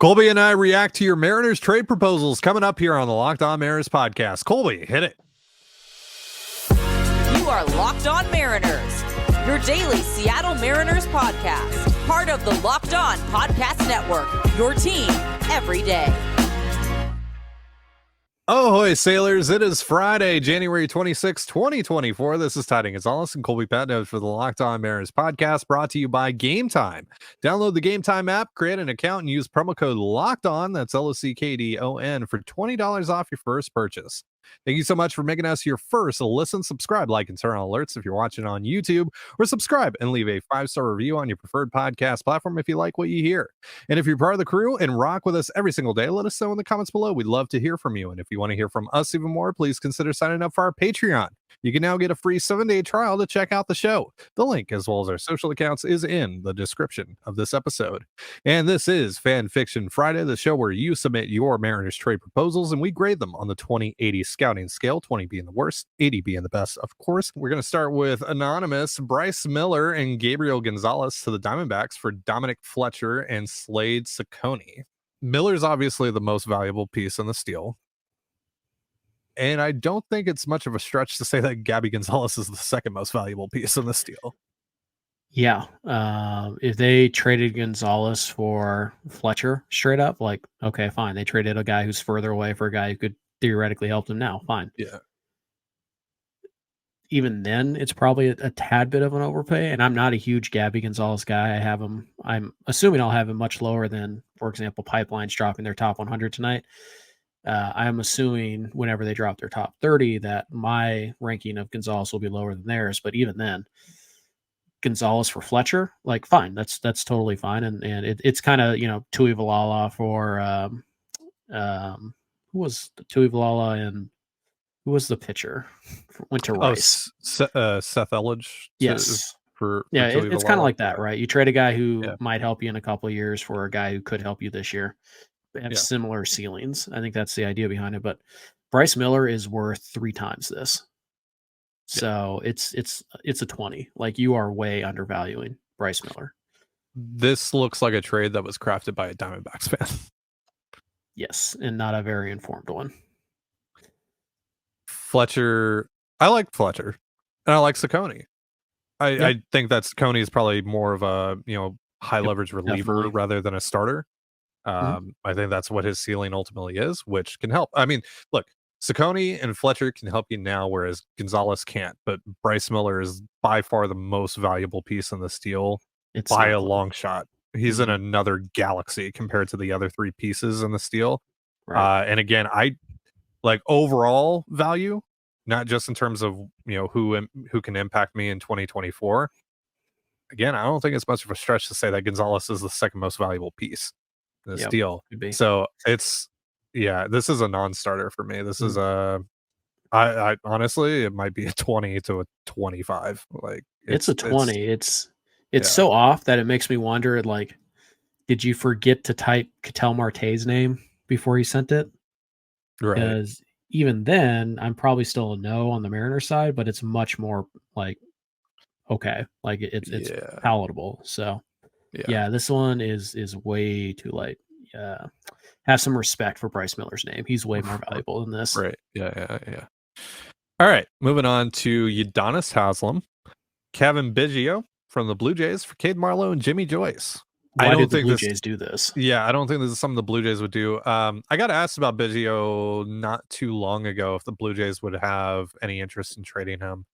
Colby and I react to your Mariners trade proposals coming up here on the Locked On Mariners podcast. Colby, hit it. You are Locked On Mariners, your daily Seattle Mariners podcast. Part of the Locked On Podcast Network, your team every day. Ahoy, sailors. It is Friday, January 26, 2024. This is Ty Gonzalez and Colby Patnos for the Locked On Mariners podcast, brought to you by Game Time. Download the Game Time app, create an account, and use promo code Locked On, that's LOCKDON, for $20 off your first purchase. Thank you so much for making us your first listen, subscribe, like, and turn on alerts if you're watching on YouTube, or subscribe and leave a 5-star review on your preferred podcast platform if you like what you hear. And if you're part of the crew and rock with us every single day, let us know in the comments below. We'd love to hear from you. And if you want to hear from us even more, please consider signing up for our Patreon. You can now get a free 7-day trial to check out the show. The link, as well as our social accounts, is in the description of this episode. And this is Fan Fiction Friday, the show where you submit your Mariners trade proposals and we grade them on the 20/80 scouting scale, 20 being the worst, 80 being the best. Of course, we're going to start with anonymous Bryce Miller and Gabriel Gonzalez to the Diamondbacks for Dominic Fletcher and Slade Ciccone. Miller's obviously the most valuable piece in the steal. And I don't think it's much of a stretch to say that Gabby Gonzalez is the second most valuable piece in the steal. Yeah. If they traded Gonzalez for Fletcher straight up, like, okay, fine. They traded a guy who's further away for a guy who could theoretically help them now. Fine. Yeah. Even then, it's probably a tad bit of an overpay. And I'm not a huge Gabby Gonzalez guy. I have him. I'm assuming I'll have him much lower than, for example, Pipeline's dropping their top 100 tonight. I'm assuming whenever they drop their top 30 that my ranking of Gonzalez will be lower than theirs. But even then, Gonzalez for Fletcher, like, fine. That's totally fine. And it's kind of, Tui Valala for who was the Tui Valala and who was the pitcher? Went to Rice. Seth Elledge. Yes. It's kind of like that, right? You trade a guy who might help you in a couple of years for a guy who could help you this year. Have similar ceilings. I think that's the idea behind it. But Bryce Miller is worth 3 times this. So it's a 20. Like, you are way undervaluing Bryce Miller. This looks like a trade that was crafted by a Diamondbacks fan. Yes, and not a very informed one. Fletcher, I like Fletcher, and I like Ciccone. I think that Ciccone is probably more of a high leverage reliever rather than a starter. I think that's what his ceiling ultimately is, which can help. I mean, look, Ciccone and Fletcher can help you now, whereas Gonzalez can't. But Bryce Miller is by far the most valuable piece in the steal by a long shot. He's in another galaxy compared to the other 3 pieces in the steal. Right. And again, I like overall value, not just in terms of who can impact me in 2024. Again, I don't think it's much of a stretch to say that Gonzalez is the second most valuable piece. This deal. So this is a non-starter for me. This is I honestly, it might be a 20 to a 25. Like, it's a 20. It's so off that it makes me wonder, like, did you forget to type Ketel Marte's name before you sent it? Right. Because even then, I'm probably still a no on the Mariners side, but it's much more like, okay, like it's palatable. So this one is way too late. Have some respect for Bryce Miller's name. He's way more valuable than this. Right. Yeah. All right. Moving on to Udonis Haslem, Kevin Biggio from the Blue Jays for Cade Marlowe and Jimmy Joyce. Why did the Blue Jays do this? Yeah, I don't think this is something the Blue Jays would do. I got asked about Biggio not too long ago if the Blue Jays would have any interest in trading him.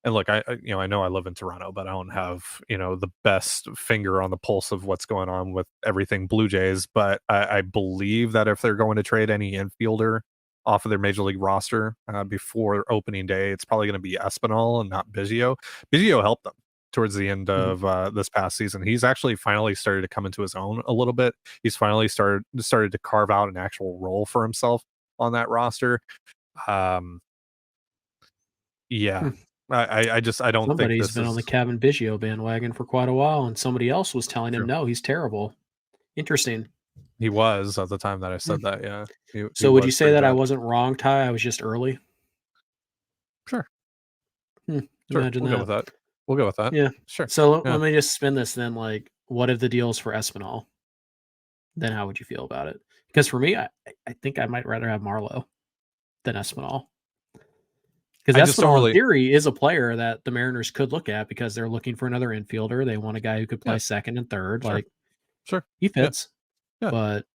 And look, I know I live in Toronto, but I don't have, the best finger on the pulse of what's going on with everything Blue Jays. But I believe that if they're going to trade any infielder off of their major league roster before opening day, it's probably going to be Espinal and not Biggio. Biggio helped them towards the end of this past season. He's actually finally started to come into his own a little bit. He's finally started to carve out an actual role for himself on that roster. I don't think somebody's been on the Kevin Biggio bandwagon for quite a while, and somebody else was telling him no, he's terrible. Interesting. He was at the time that I said that. Yeah. So would you say that I wasn't wrong, Ty? I was just early. Sure. Imagine we'll that. go with that. We'll go with that. Yeah. Sure. So let me just spin this then. Like, what if the deal's for Espinal? then how would you feel about it? Because for me, I think I might rather have Marlowe than Espinal. Because I just don't Espinal, in really. theory, is a player that the Mariners could look at because they're looking for another infielder. They want a guy who could play Yeah, second and third. sure, Like, sure. he fits. Yeah. But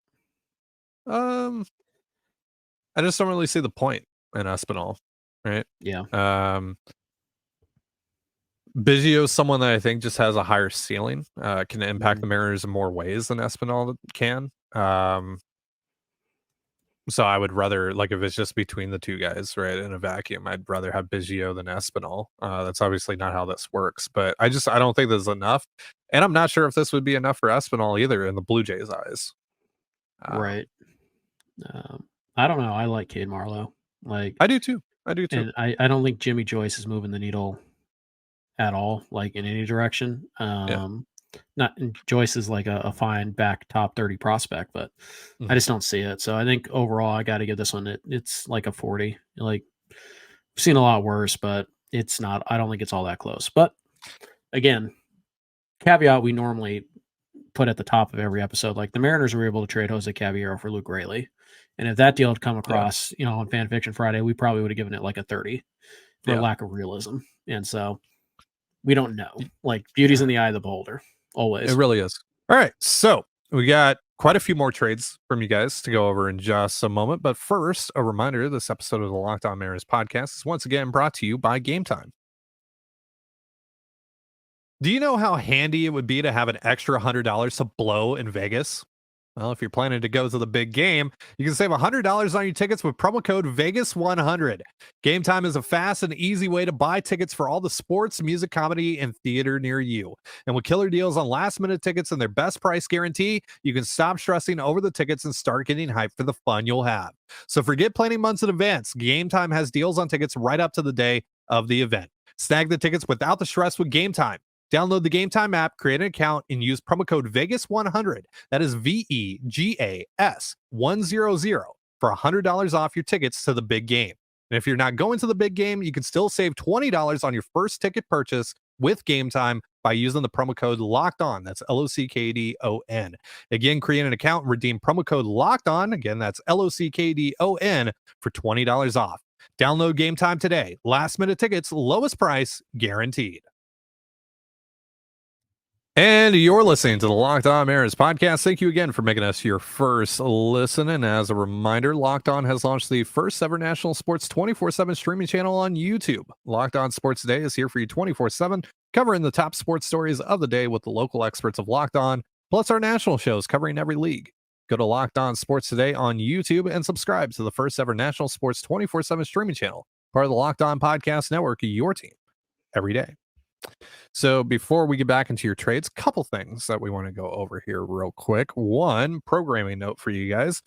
I just don't really see the point in Espinal, right? yeah, Biggio's someone that I think just has a higher ceiling, can impact the Mariners in more ways than Espinal can. So I would rather, like, if it's just between the two guys, right, in a vacuum, I'd rather have Biggio than Espinal. That's obviously not how this works, but I don't think there's enough, and I'm not sure if this would be enough for Espinal either in the Blue Jays' eyes. right. I don't know. I like Cade Marlowe. Like, I do too. and I don't think Jimmy Joyce is moving the needle at all, like in any direction. Not Joyce is like a fine back top 30 prospect, but I just don't see it. So I think overall, I got to give this one. It's like a 40. Like, I've seen a lot worse, but it's not. I don't think it's all that close. But again, caveat we normally put at the top of every episode, like the Mariners were able to trade Jose Caballero for Luke Raley, and if that deal had come across, on Fan Fiction Friday, we probably would have given it like a 30 for lack of realism. And so we don't know. Like, beauty's in the eye of the beholder. Always. It really is. All right. So we got quite a few more trades from you guys to go over in just a moment. But first, a reminder, this episode of the Locked On Mariners podcast is once again brought to you by Game Time. Do you know how handy it would be to have an extra $100 to blow in Vegas? Well, if you're planning to go to the big game, you can save $100 on your tickets with promo code Vegas100. Game Time is a fast and easy way to buy tickets for all the sports, music, comedy, and theater near you. And with killer deals on last-minute tickets and their best price guarantee, you can stop stressing over the tickets and start getting hyped for the fun you'll have. So forget planning months in advance. Game Time has deals on tickets right up to the day of the event. Snag the tickets without the stress with Game Time. Download the Game Time app, create an account, and use promo code Vegas100. That is VEGAS 100 for $100 off your tickets to the big game. And if you're not going to the big game, you can still save $20 on your first ticket purchase with Game Time by using the promo code Locked On. That's LOCKEDON. Again, create an account and redeem promo code Locked On. Again, that's LOCKEDON for $20 off. Download Game Time today. Last minute tickets, lowest price guaranteed. And you're listening to the Locked On Mariners podcast. Thank you again for making us your first listen. And as a reminder, Locked On has launched the first ever national sports 24/7 streaming channel on YouTube. Locked On Sports Today is here for you 24/7, covering the top sports stories of the day with the local experts of Locked On, plus our national shows covering every league. Go to Locked On Sports Today on YouTube and subscribe to the first ever national sports 24/7 streaming channel, part of the Locked On Podcast Network, your team every day. So before we get back into your trades, a couple things that we want to go over here real quick. One, programming note for you guys.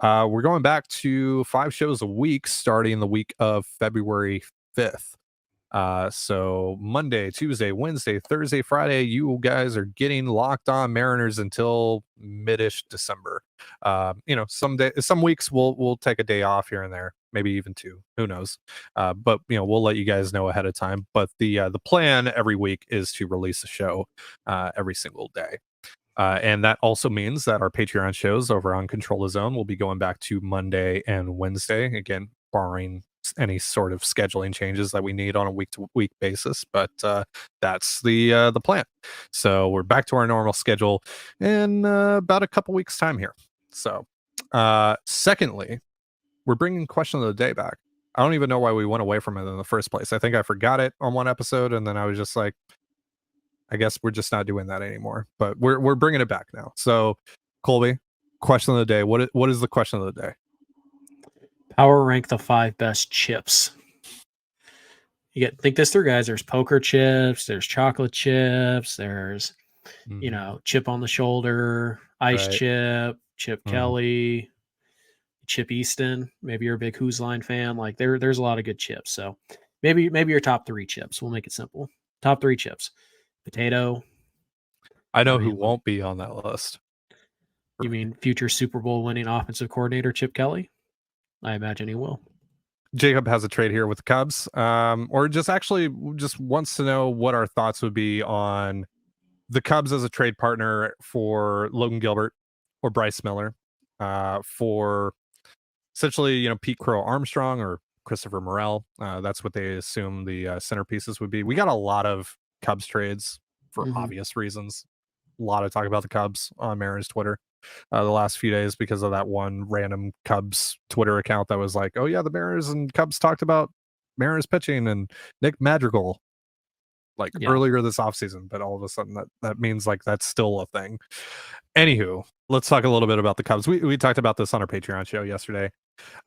We're going back to 5 shows a week starting the week of February 5th. So Monday, Tuesday, Wednesday, Thursday, Friday, you guys are getting Locked On Mariners until mid-ish December. Some weeks we'll take a day off here and there, maybe even 2, who knows. But we'll let you guys know ahead of time. But the plan every week is to release a show every single day. And that also means that our Patreon shows over on Control the Zone will be going back to Monday and Wednesday, again, barring any sort of scheduling changes that we need on a week-to-week basis. But that's the plan. So we're back to our normal schedule in about a couple weeks' time here. So secondly, we're bringing question of the day back. I don't even know why we went away from it in the first place. I think I forgot it on one episode, and then I was just like, I guess we're just not doing that anymore. But we're bringing it back now. So, Colby, question of the day. What is the question of the day? Power rank the 5 best chips. Think this through, guys. There's poker chips. There's chocolate chips. There's chip on the shoulder, ice chip, Chip Kelly, Chip Easton. Maybe you're a big Who's Line fan. Like there's a lot of good chips. So maybe your top 3 chips. We'll make it simple. Top 3 chips. Potato. I know who won't be on that list. You mean future Super Bowl winning offensive coordinator Chip Kelly? I imagine he will. Jacob has a trade here with the Cubs, or just wants to know what our thoughts would be on the Cubs as a trade partner for Logan Gilbert or Bryce Miller for essentially, Pete Crow Armstrong or Christopher Morel. That's what they assume the centerpieces would be. We got a lot of Cubs trades for obvious reasons. A lot of talk about the Cubs on Mariners Twitter the last few days because of that one random Cubs Twitter account that was like, oh yeah, the Mariners and Cubs talked about Mariners pitching and Nick Madrigal earlier this offseason, but all of a sudden that means like that's still a thing. Anywho, let's talk a little bit about the Cubs. We talked about this on our Patreon show yesterday.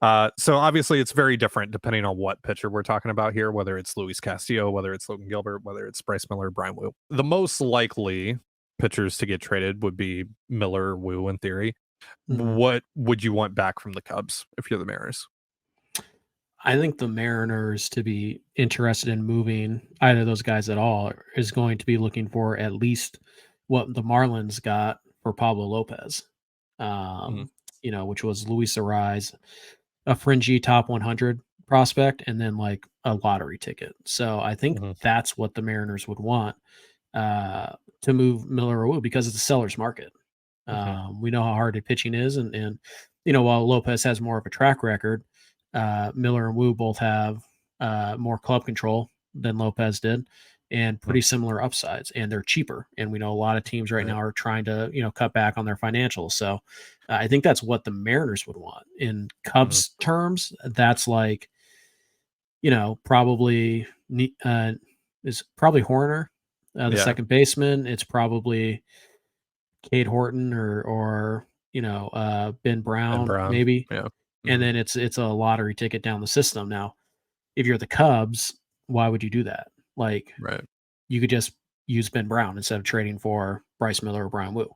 So obviously it's very different depending on what pitcher we're talking about here, whether it's Luis Castillo, whether it's Logan Gilbert, whether it's Bryce Miller, Brian Wu. The most likely pitchers to get traded would be Miller, Wu in theory. What would you want back from the Cubs if you're the Mariners? I think the Mariners, to be interested in moving either of those guys at all, is going to be looking for at least what the Marlins got for Pablo Lopez, which was Luis Ariz, a fringy top 100 prospect, and then like a lottery ticket. So I think that's what the Mariners would want to move Miller or Wu, because it's a seller's market. We know how hard the pitching is, and while Lopez has more of a track record, Miller and Wu both have more club control than Lopez did, and pretty similar upsides, and they're cheaper. And we know a lot of teams right now are trying to cut back on their financials. So I think that's what the Mariners would want. In Cubs terms, that's like probably is probably Horner, the second baseman. It's probably Cade Horton or Ben Brown, maybe. Yeah. And then it's a lottery ticket down the system. Now, if you're the Cubs, why would you do that? Like, you could just use Ben Brown instead of trading for Bryce Miller or Brian Wu,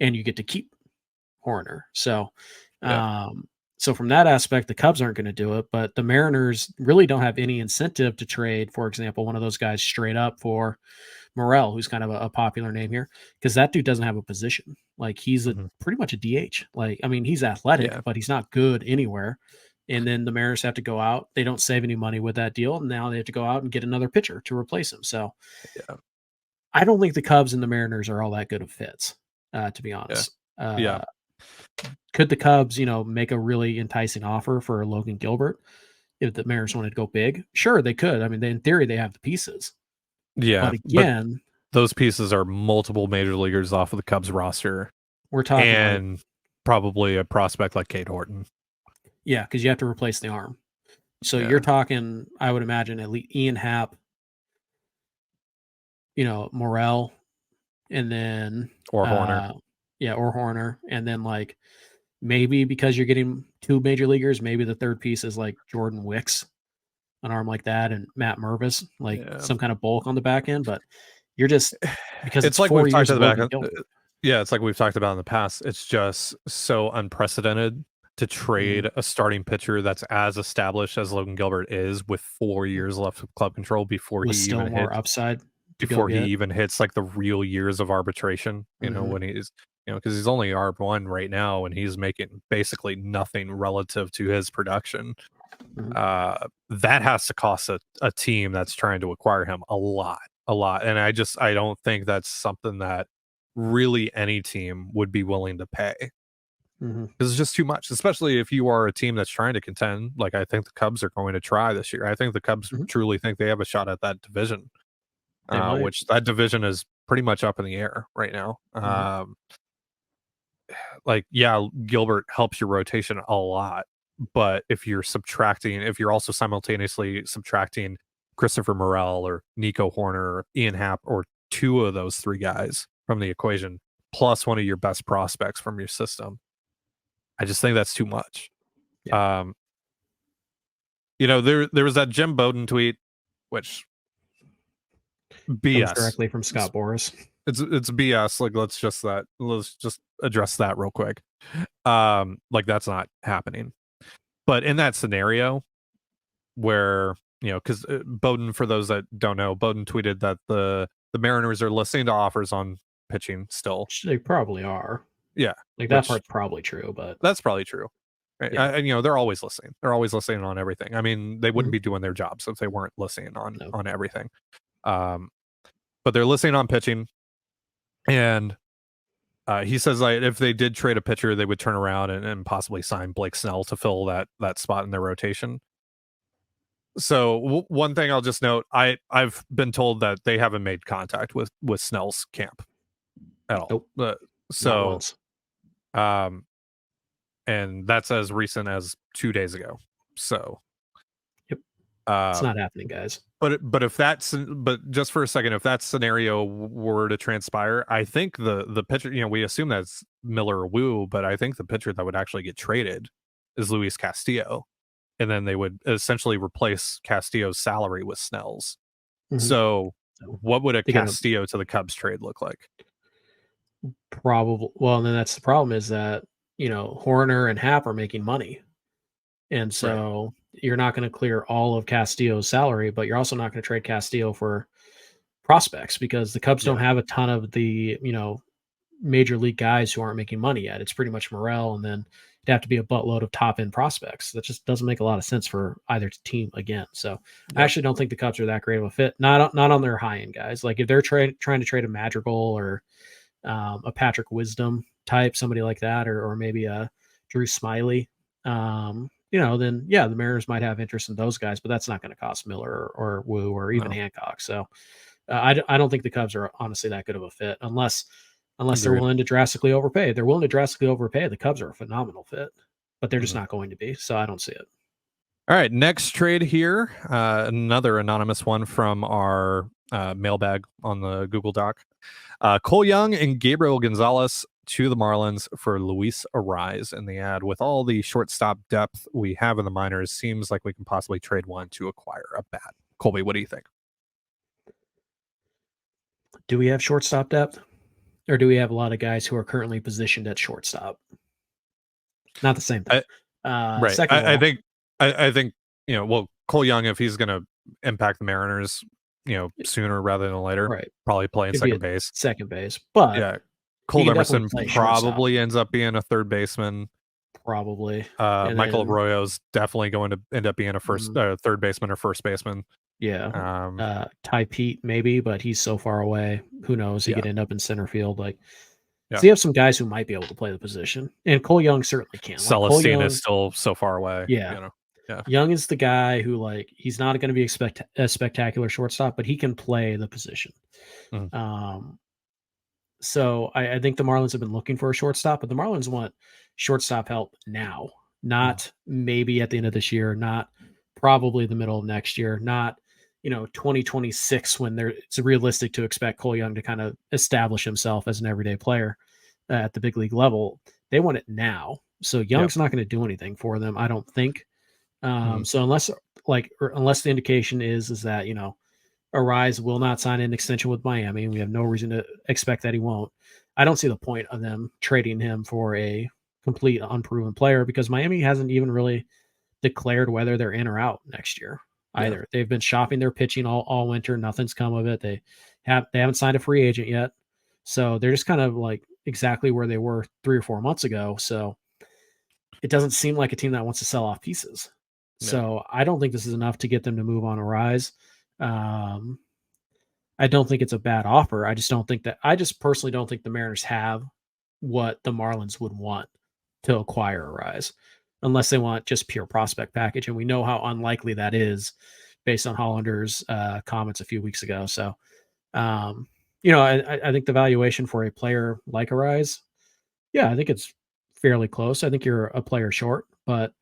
and you get to keep Horner. So, so from that aspect, the Cubs aren't going to do it, but the Mariners really don't have any incentive to trade, for example, one of those guys straight up for Morel, who's kind of a popular name here, because that dude doesn't have a position. Like, he's pretty much a DH. Like, I mean, he's athletic, but he's not good anywhere. And then the Mariners have to go out. They don't save any money with that deal. And now they have to go out and get another pitcher to replace him. So I don't think the Cubs and the Mariners are all that good of fits, to be honest. Could the Cubs, make a really enticing offer for Logan Gilbert if the Mariners wanted to go big? Sure, they could. I mean, in theory, they have the pieces. Yeah, but again, those pieces are multiple major leaguers off of the Cubs roster. We're talking and probably a prospect like Cade Horton. Yeah, because you have to replace the arm. So you're talking, I would imagine, at least Ian Happ, Morel, and then or Horner. Or Horner, and then like maybe because you're getting two major leaguers, maybe the third piece is like Jordan Wicks, an arm like that, and Matt Mervis, some kind of bulk on the back end. But you're just, because it's like we've talked about the back end. It's like we've talked about in the past. It's just so unprecedented to trade a starting pitcher that's as established as Logan Gilbert is, with 4 years left of club control before with he even hits upside, before he even hits like the real years of arbitration. When he's because he's only ARB1 right now, and he's making basically nothing relative to his production. That has to cost a team that's trying to acquire him a lot. And I don't think that's something that really any team would be willing to pay, because it's just too much, especially if you are a team that's trying to contend. Like, I think the Cubs are going to try this year. I think the Cubs truly think they have a shot at that division, which that division is pretty much up in the air right now. Gilbert helps your rotation a lot, but if you're also simultaneously subtracting Christopher Morel or Nico Horner or Ian Happ, or two of those three guys from the equation, plus one of your best prospects from your system, I just think that's too much. There was that Jim Bowden tweet, which BS, comes directly from Scott Boras. It's BS. Like, let's just address that real quick. That's not happening. But in that scenario where, because Bowden, for those that don't know, Bowden tweeted that the Mariners are listening to offers on pitching still. They probably are. Yeah. That part's probably true, but that's probably true. Right? Yeah. They're always listening. They're always listening on everything. I mean, they wouldn't be doing their jobs if they weren't listening on everything. But they're listening on pitching. And He says like if they did trade a pitcher, they would turn around and possibly sign Blake Snell to fill that spot in their rotation. So one thing I'll just note, I've been told that they haven't made contact with Snell's camp at all. Nope. Not So, once. and that's as recent as 2 days ago. So, Yep. It's not happening, guys. But just for a second, if that scenario were to transpire, I think the pitcher, we assume that's Miller or Wu, but I think the pitcher that would actually get traded is Luis Castillo, and then they would essentially replace Castillo's salary with Snell's. Mhm. So, what would a They gotta- Castillo to the Cubs trade look like? Probably. Well, and then that's the problem is that Horner and Happ are making money, and so you're not going to clear all of Castillo's salary, but you're also not going to trade Castillo for prospects because the Cubs don't have a ton of the major league guys who aren't making money yet. It's pretty much Morel, and then it'd have to be a buttload of top end prospects. That just doesn't make a lot of sense for either team again. So I actually don't think the Cubs are that great of a fit. Not on their high end guys. Like if they're trying to trade a Madrigal or a Patrick Wisdom type, somebody like that, or maybe a Drew Smiley, then yeah, the Mariners might have interest in those guys, but that's not going to cost Miller or Wu or even Hancock. So I don't think the Cubs are honestly that good of a fit unless they're willing to drastically overpay. If they're willing to drastically overpay, the Cubs are a phenomenal fit, but they're just not going to be. So I don't see it. All right, next trade here, another anonymous one from our mailbag on the Google Doc. Cole Young and Gabriel Gonzalez to the Marlins for Luis Arise in the ad. With all the shortstop depth we have in the minors, seems like we can possibly trade one to acquire a bat. Colby, what do you think? Do we have shortstop depth, or do we have a lot of guys who are currently positioned at shortstop? Not the same thing. Right. Second of all, I think Cole Young, if he's going to impact the Mariners, sooner rather than later, right, probably playing second base. Second base, but yeah, Cole Emerson probably ends up being a third baseman. Probably. Michael Arroyo's definitely going to end up being a third baseman or first baseman. Yeah. Ty Pete maybe, but he's so far away. Who knows? He could end up in center field. So you have some guys who might be able to play the position, and Cole Young certainly can. Celestine is still so far away. Yeah. Young is the guy who he's not going to be a spectacular shortstop, but he can play the position. So I think the Marlins have been looking for a shortstop, but the Marlins want shortstop help now, not maybe at the end of this year, not probably the middle of next year, not 2026 when it's realistic to expect Cole Young to kind of establish himself as an everyday player at the big league level. They want it now. So Young's not going to do anything for them, I don't think. So unless the indication is that, Arise will not sign an extension with Miami, and we have no reason to expect that he won't. I don't see the point of them trading him for a complete unproven player because Miami hasn't even really declared whether they're in or out next year either. They've been shopping their pitching all winter. Nothing's come of it. They haven't signed a free agent yet. So they're just kind of exactly where they were 3 or 4 months ago. So it doesn't seem like a team that wants to sell off pieces. Yeah. So I don't think this is enough to get them to move on Arise. I don't think it's a bad offer. I just personally don't think the Mariners have what the Marlins would want to acquire Arise unless they want just pure prospect package. And we know how unlikely that is based on Hollander's comments a few weeks ago. So, I think the valuation for a player like Arise, I think it's fairly close. I think you're a player short, but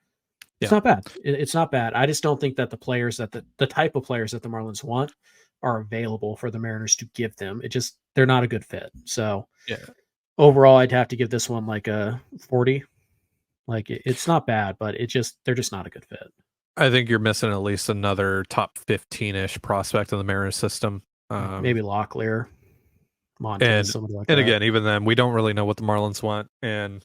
it's not bad. It's not bad. I just don't think that the players that the type of players that the Marlins want are available for the Mariners to give them. They're not a good fit. So overall, I'd have to give this one a 40. It's not bad, but they're just not a good fit. I think you're missing at least another top 15-ish prospect in the Mariners system. Maybe Locklear, Montez, somebody like that. And again, even then, we don't really know what the Marlins want. And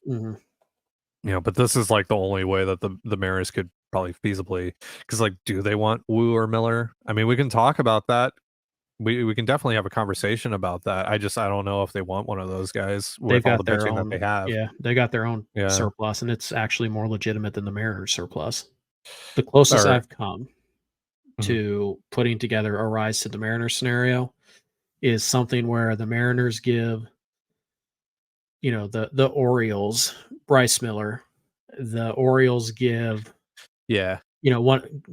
but this is the only way that the Mariners could probably feasibly, because do they want Wu or Miller? I mean, we can talk about that. We can definitely have a conversation about that. I don't know if they want one of those guys with all the pitching that they have. Yeah, they got their own surplus, and it's actually more legitimate than the Mariners surplus. The closest I've come to putting together a Rise to the Mariners scenario is something where the Mariners give the Orioles, Bryce Miller, the Orioles give, one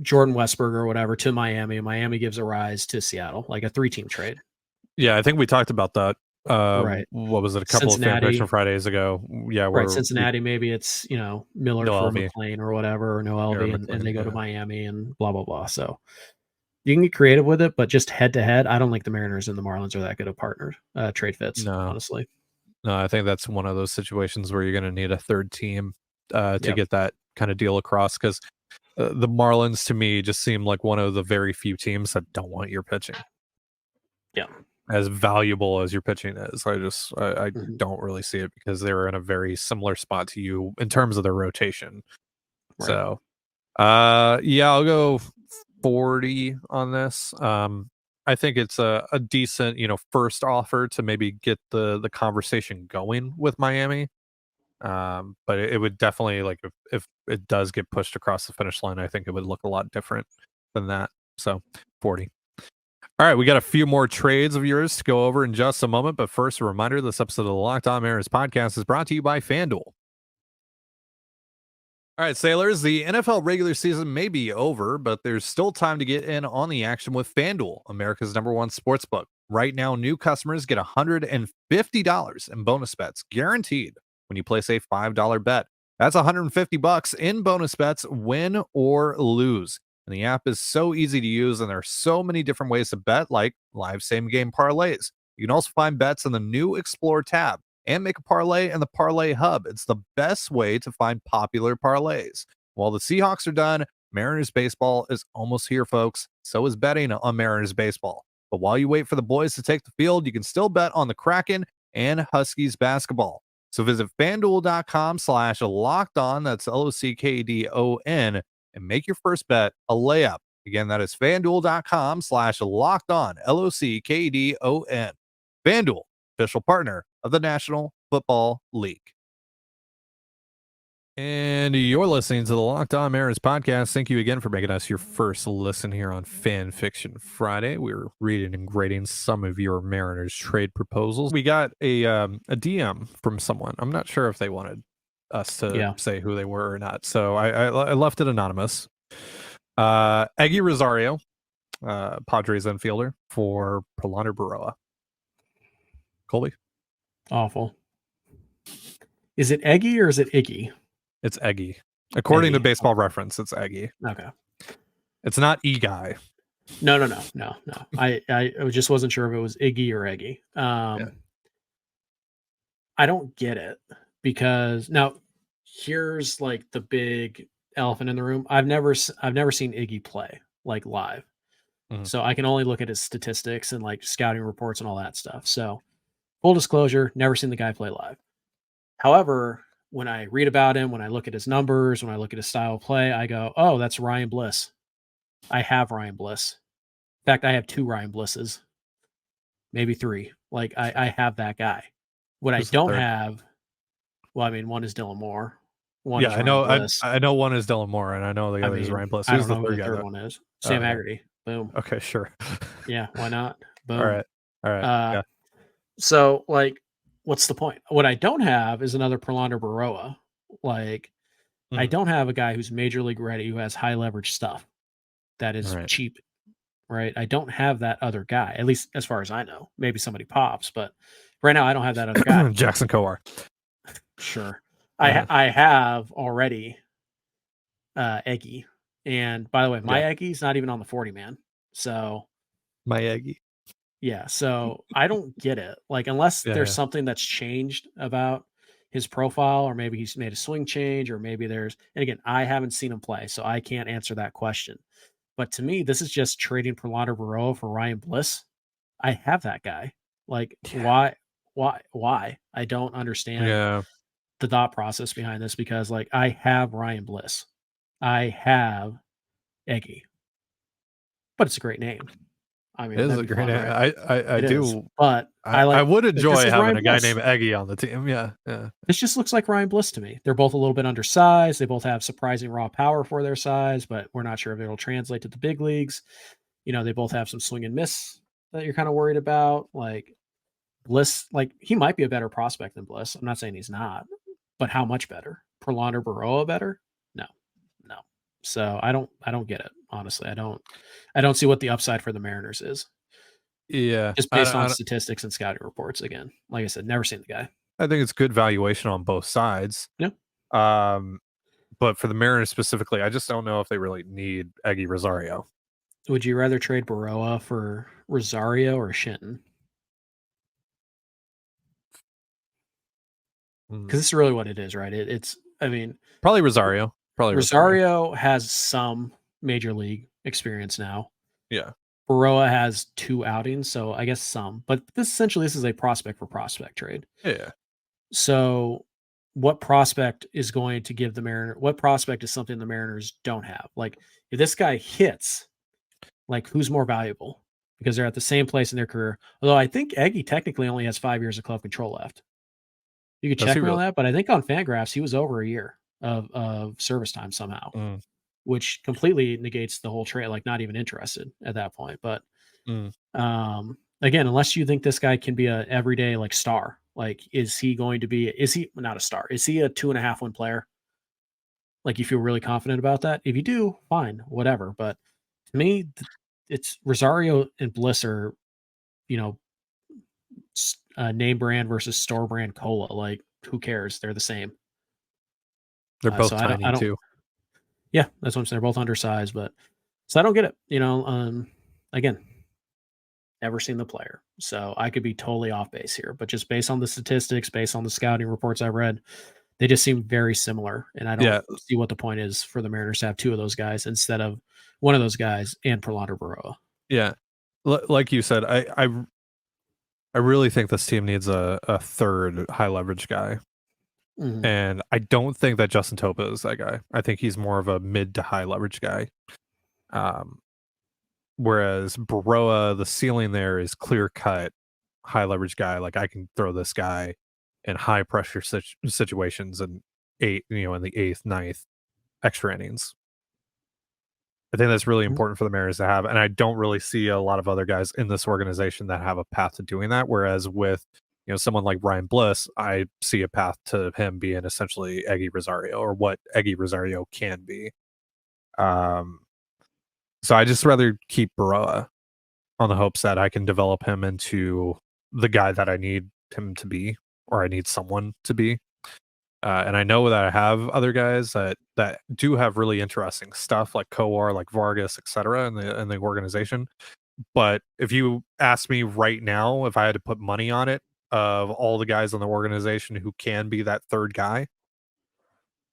Jordan Westberg or whatever to Miami. Miami gives a rise to Seattle, like a 3-team trade. Yeah, I think we talked about that. Right. What was it? A couple Cincinnati, of Fan Fiction Fridays ago. Yeah, right. Cincinnati, maybe it's, Miller for Elvey. McLean or whatever, or no Elvey, and they go to yeah. Miami and blah, blah, blah. So you can get creative with it, but just head to head, I don't think the Mariners and the Marlins are that good of partners, trade fits, honestly. No, I think that's one of those situations where you're going to need a third team to get that kind of deal across, because the Marlins, to me, just seem like one of the very few teams that don't want your pitching. Yeah. As valuable as your pitching is, I don't really see it, because they're in a very similar spot to you in terms of their rotation. Right. So, I'll go 40 on this. I think it's a decent, first offer to maybe get the conversation going with Miami. But it would definitely, like, if it does get pushed across the finish line, I think it would look a lot different than that. So 40. All right, we got a few more trades of yours to go over in just a moment. But first, a reminder, this episode of the Locked On Mariners podcast is brought to you by FanDuel. All right, sailors, the NFL regular season may be over, but there's still time to get in on the action with FanDuel, America's #1 sportsbook. Right now, new customers get $150 in bonus bets guaranteed when you place a $5 bet. That's $150 in bonus bets, win or lose. And the app is so easy to use, and there are so many different ways to bet, like live same-game parlays. You can also find bets in the new Explore tab and make a parlay in the Parlay Hub. It's the best way to find popular parlays. While the Seahawks are done, Mariners baseball is almost here, folks. So is betting on Mariners baseball. But while you wait for the boys to take the field, you can still bet on the Kraken and Huskies basketball. So visit FanDuel.com/LockedOn, that's LOCKEDON, and make your first bet a layup. Again, that is FanDuel.com/LockedOn, LOCKEDON. FanDuel, official partner of the National Football League. And you're listening to the Locked On Mariners podcast. Thank you again for making us your first listen here on Fan Fiction Friday. We're reading and grading some of your Mariners trade proposals. We got a DM from someone. I'm not sure if they wanted us to say who they were or not, so I left it anonymous. Eggy Rosario, Padres infielder, for Prolander Berroa. Colby? Awful. Is it Eggy or is it Iggy? It's Eggy. According to Baseball Reference, it's Eggy. Okay. It's not E-Guy. No. I just wasn't sure if it was Iggy or Eggy. I don't get it, because now here's like the big elephant in the room. I've never seen Iggy play like live. Mm-hmm. So I can only look at his statistics and like scouting reports and all that stuff. So full disclosure, never seen the guy play live. However, when I read about him, when I look at his numbers, when I look at his style of play, I go, oh, that's Ryan Bliss. I have Ryan Bliss. In fact, I have 2 Ryan Blisses, maybe 3. Like I have that guy. What I don't have, well, I mean, one is Dylan Moore. One is Ryan Bliss. I know one is Dylan Moore, and I know the other is Ryan Bliss. Who's the third one is? Sam Haggerty. Boom. Okay, sure. Yeah, why not? Boom. All right. So, like, what's the point? What I don't have is another Prolander Berroa. Like, I don't have a guy who's major league ready, who has high leverage stuff that is cheap, right? I don't have that other guy, at least as far as I know. Maybe somebody pops, but right now I don't have that other guy. Jackson Kowar. Sure. I have already Eggy. And by the way, my Eggy's not even on the 40 man. So my Eggy. Yeah. So I don't get it. Like, unless there's something that's changed about his profile, or maybe he's made a swing change, or maybe and again, I haven't seen him play, so I can't answer that question. But to me, this is just trading Prolander Berroa for Ryan Bliss. I have that guy. Like, why? I don't understand the thought process behind this, because like, I have Ryan Bliss. I have Eggy. But it's a great name. I mean, it is a great name. Right? I do. But I would enjoy having a guy named Eggy on the team. Yeah. This just looks like Ryan Bliss to me. They're both a little bit undersized. They both have surprising raw power for their size, but we're not sure if it'll translate to the big leagues. They both have some swing and miss that you're kind of worried about. Like, Bliss, like he might be a better prospect than Bliss. I'm not saying he's not, but how much better? Prolander Baroa better? No. So I don't get it. Honestly, I don't see what the upside for the Mariners is. Yeah, Just based on statistics and scouting reports. Again, like I said, never seen the guy. I think it's good valuation on both sides. Yeah. But for the Mariners specifically, I just don't know if they really need Eggy Rosario. Would you rather trade Baroa for Rosario or Shinton? Because this is really what it is, right? It's probably Rosario. Rosario has some major league experience now. Yeah. Baroa has 2 outings, so I guess some. But this is a prospect for prospect trade. Yeah. So what prospect is going to give the Mariners? What prospect is something the Mariners don't have? Like if this guy hits, like who's more valuable? Because they're at the same place in their career. Although I think Eggy technically only has 5 years of club control left. You could check me on that, but I think on FanGraphs he was over a year of service time somehow, which completely negates the whole trade. Like not even interested at that point. But again, unless you think this guy can be a everyday like star, like is he not a star? Is he a 2.5 win player? Like you feel really confident about that? If you do, fine, whatever. But to me, it's Rosario and Bliss are, name brand versus store brand cola. Like who cares? They're the same. They're both tiny too. Yeah, that's what I'm saying. They're both undersized, but so I don't get it. Again, never seen the player, so I could be totally off base here. But just based on the statistics, based on the scouting reports I read, they just seem very similar, and I don't see what the point is for the Mariners to have 2 of those guys instead of one of those guys and Prolander Baroa. Yeah, like you said, I really think this team needs a third high leverage guy. And I don't think that Justin Topa is that guy. I think he's more of a mid to high leverage guy. Whereas Baroa, the ceiling there is clear cut high leverage guy. Like I can throw this guy in high pressure situations in in the 8th, 9th extra innings. I think that's really important for the Mariners to have. And I don't really see a lot of other guys in this organization that have a path to doing that. Whereas with someone like Ryan Bliss, I see a path to him being essentially Eggy Rosario or what Eggy Rosario can be. So I just rather keep Baroa on the hopes that I can develop him into the guy that I need him to be, or I need someone to be. And I know that I have other guys that do have really interesting stuff like Kowar, like Vargas, etc. in the organization. But if you ask me right now, if I had to put money on it, of all the guys in the organization who can be that third guy,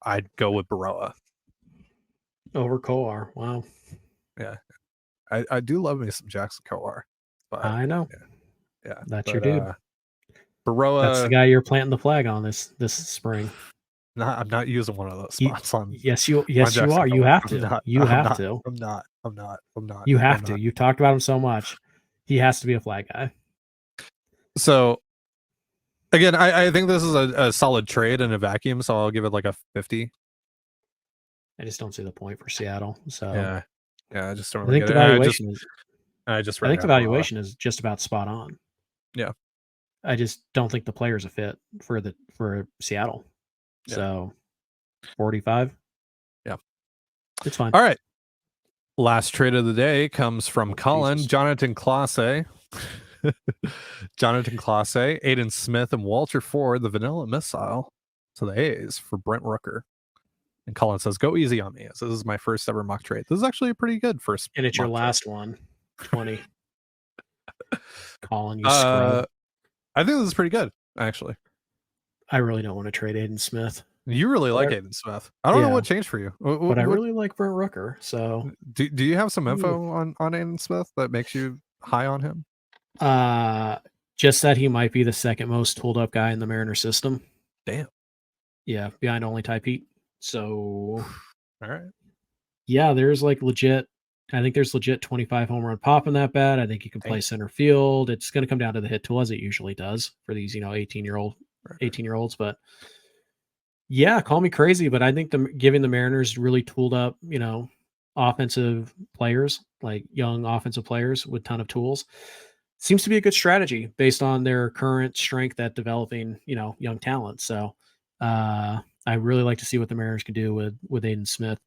I'd go with Baroa over Kowar. Wow. Yeah, I do love me some Jackson Kowar. But I know. Yeah, that's your dude. Baroa. That's the guy you're planting the flag on this spring. I'm not using one of those spots on. Yes, you are. You have to. You have to. I'm not. You have to. You've talked about him so much. He has to be a flag guy. So, again, I think this is a solid trade in a vacuum, so I'll give it like a 50. I just don't see the point for Seattle. So yeah, I just don't. I think the valuation is. I think the valuation is just about spot on. Yeah, I just don't think the player's a fit for Seattle. Yeah. So 45. Yeah, it's fine. All right. Last trade of the day comes from Colin, Jesus. Jonathan Clase. Jonathan Clase, Aiden Smith, and Walter Ford, the Vanilla Missile to the A's for Brent Rooker. And Colin says, go easy on me. This is my first ever mock trade. This is actually a pretty good first. And it's your last one. 20. Colin, you scrub. I think this is pretty good, actually. I really don't want to trade Aiden Smith. You really like Aiden Smith. I don't know what changed for you. But I really like Brent Rooker. So do you have some info on Aiden Smith that makes you high on him? Just that he might be the second most tooled up guy in the Mariner system. Damn. Yeah, behind only Ty Pete. So all right. Yeah, there's like legit. I think there's legit 25 home run pop in that bat. I think you can play center field. It's going to come down to the hit tool as it usually does for these, 18-year-olds. But yeah, call me crazy, but I think giving the Mariners really tooled up, offensive players, like young offensive players with ton of tools. seems to be a good strategy based on their current strength at developing, young talent. So I really like to see what the Mariners can do with Aiden Smith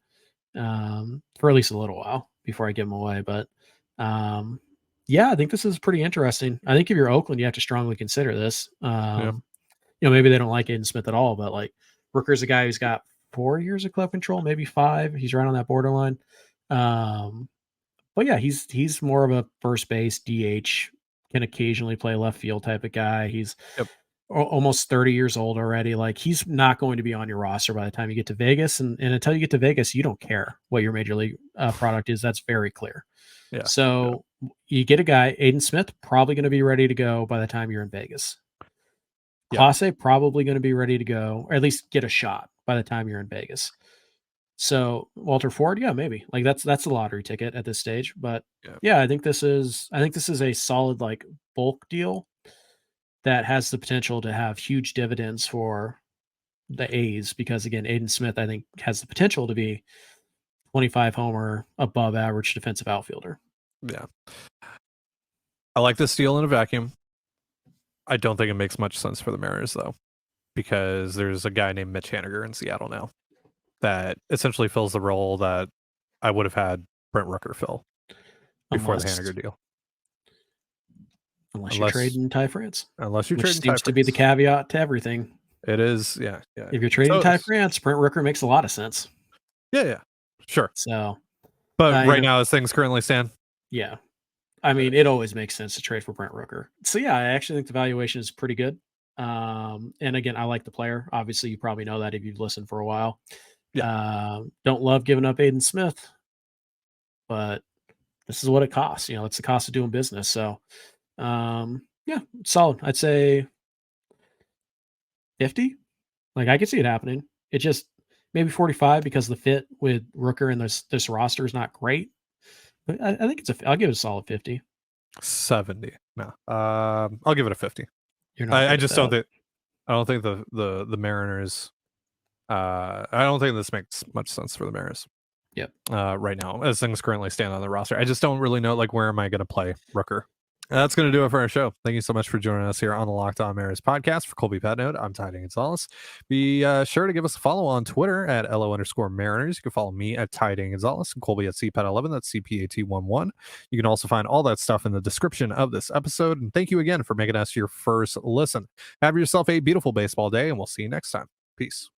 for at least a little while before I give him away. But yeah, I think this is pretty interesting. I think if you're Oakland, you have to strongly consider this. Maybe they don't like Aiden Smith at all, but like Rooker's a guy who's got 4 years of club control, maybe 5. He's right on that borderline. But yeah, he's more of a first base DH, can occasionally play left field type of guy. He's almost 30 years old already. Like he's not going to be on your roster by the time you get to Vegas. And until you get to Vegas, you don't care what your major league product is. That's very clear. Yeah. So you get a guy, Aiden Smith, probably going to be ready to go by the time you're in Vegas. Clase probably going to be ready to go, or at least get a shot by the time you're in Vegas. So Walter Ford, yeah, maybe. Like that's a lottery ticket at this stage. But yeah, I think this is a solid like bulk deal that has the potential to have huge dividends for the A's, because again, Aiden Smith, I think, has the potential to be 25 homer, above average defensive outfielder. Yeah. I like this deal in a vacuum. I don't think it makes much sense for the Mariners, though, because there's a guy named Mitch Haniger in Seattle now that essentially fills the role that I would have had Brent Rooker fill before the Haniger deal. Unless you're trading Ty France. Unless you're trading Ty France. Seems to be the caveat to everything. It is, yeah. If you're trading Ty France, Brent Rooker makes a lot of sense. Yeah, sure. So, but right now, as things currently stand, yeah. I mean, it always makes sense to trade for Brent Rooker. So yeah, I actually think the valuation is pretty good. And again, I like the player. Obviously, you probably know that if you've listened for a while. Yeah. Don't love giving up Aiden Smith, but this is what it costs. It's the cost of doing business. So, yeah, solid. I'd say 50. Like I could see it happening. It just maybe 45 because the fit with Rooker and this roster is not great. But I think I'll give it a solid 50. 70. No. I'll give it a 50. You're not I just don't think the Mariners I don't think this makes much sense for the Mariners. Yep. Right now, as things currently stand on the roster. I just don't really know where am I gonna play Rooker. That's going to do it for our show. Thank you so much for joining us here on the Locked On Mariners podcast. For Colby Patnode, I'm Ty Gonzalez. Be sure to give us a follow on Twitter at LO_Mariners. You can follow me at Ty Gonzalez and Colby at CPAT11. That's CPAT11. You can also find all that stuff in the description of this episode. And thank you again for making us your first listen. Have yourself a beautiful baseball day, and we'll see you next time. Peace.